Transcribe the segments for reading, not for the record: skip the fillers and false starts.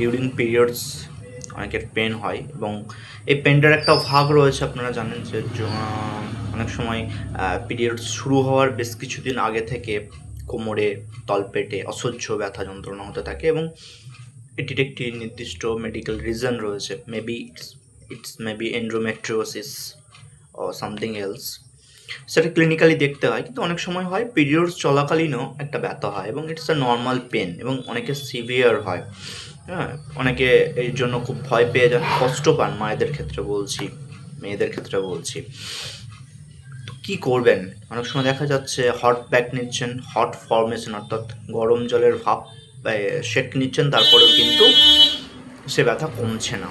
During periods অনেকের pen হয় এবং এই পেনটার একটা ভাগ রয়েছে। আপনারা জানেন যে অনেক সময় পিরিয়ডস শুরু হওয়ার বেশ কিছুদিন আগে থেকে কোমরে, তলপেটে অসহ্য ব্যথা যন্ত্রণা হতে থাকে এবং এটির একটি নির্দিষ্ট মেডিকেল রিজন রয়েছে। It's maybe endometriosis or something else. সেটা ক্লিনিক্যালি দেখতে হয়, কিন্তু অনেক সময় হয় পিরিয়ডস চলাকালীনও একটা ব্যথা হয় এবং ইটস আ নর্মাল পেন এবং অনেকে সিভিয়ার হয়। হ্যাঁ, অনেকে এই জন্য খুব ভয় পেয়ে যান, কষ্ট পান। মায়েদের ক্ষেত্রে বলছি, মেয়েদের ক্ষেত্রে বলছি। তো কী করবেন? অনেক সময় দেখা যাচ্ছে হট প্যাক নিচ্ছেন, হট ফর্মেশন অর্থাৎ গরম জলের ভাপ সেঁক নিচ্ছেন, তারপরেও কিন্তু সে ব্যথা কমছে না।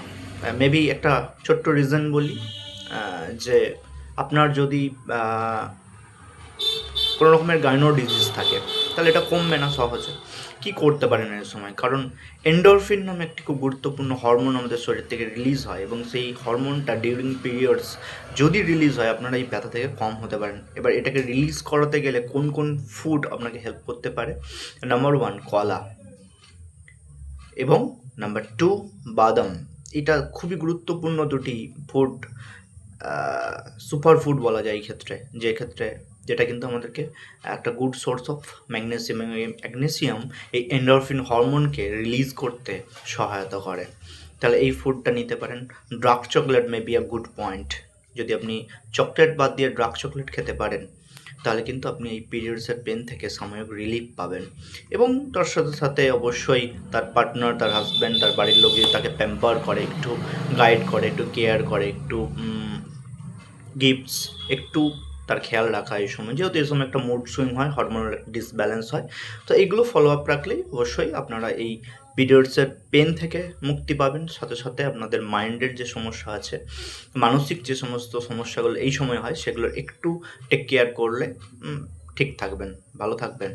মেবি একটা ছোট্ট রিজন বলি, যে আপনার যদি কোনো রকমের গাইনো ডিজিজ থাকে তাহলে এটা কমবে না সহজে। কী করতে পারেন এই সময়? কারণ এন্ডরফিন নামে একটি খুব গুরুত্বপূর্ণ হরমোন আমাদের শরীর থেকে রিলিজ হয় এবং সেই হরমোনটা ডিউরিং পিরিয়ডস যদি রিলিজ হয়, আপনারা এই ব্যথা থেকে কম হতে পারেন। এবার এটাকে রিলিজ করাতে গেলে কোন কোন ফুড আপনাকে হেল্প করতে পারে? নাম্বার 1 কলা এবং নাম্বার 2 বাদাম। এটা খুবই গুরুত্বপূর্ণ দুটি ফুড, সুপার ফুড বলা যায় এই ক্ষেত্রে, যেটা কিন্তু আমাদেরকে একটা গুড সোর্স অফ ম্যাগনেসিয়াম, এবং এই ম্যাগনেসিয়াম এই এন্ডরফিন হরমোনকে রিলিজ করতে সহায়তা করে। তাহলে এই ফুডটা নিতে পারেন। Dark chocolate may be a good point. যদি আপনি চকলেট বাদ দিয়ে ডার্ক চকলেট খেতে পারেন, তাহলে কিন্তু আপনি এই পিরিয়ডসের পেন থেকে সাময়িক রিলিফ পাবেন। এবং তার সাথে সাথে অবশ্যই তার পার্টনার, তার হাজব্যান্ড, তার বাড়ির লোক যদি তাকে প্যাম্পার করে, একটু গাইড করে, একটু কেয়ার করে, একটু গিফটস, একটু তার খেয়াল রাখা এই সময়, যেহেতু এই সময় একটা মুড সুইং হয়, হরমোনাল ডিসব্যালেন্স হয়। তো এইগুলো ফলো আপ রাখলেই অবশ্যই আপনারা এই পিরিয়ডসের পেন থেকে মুক্তি পাবেন। সাথে সাথে আপনাদের মাইন্ডের যে সমস্যা আছে, মানসিক যে সমস্ত সমস্যাগুলো এই সময় হয়, সেগুলোর একটু টেক কেয়ার করলে ঠিক থাকবেন, ভালো থাকবেন।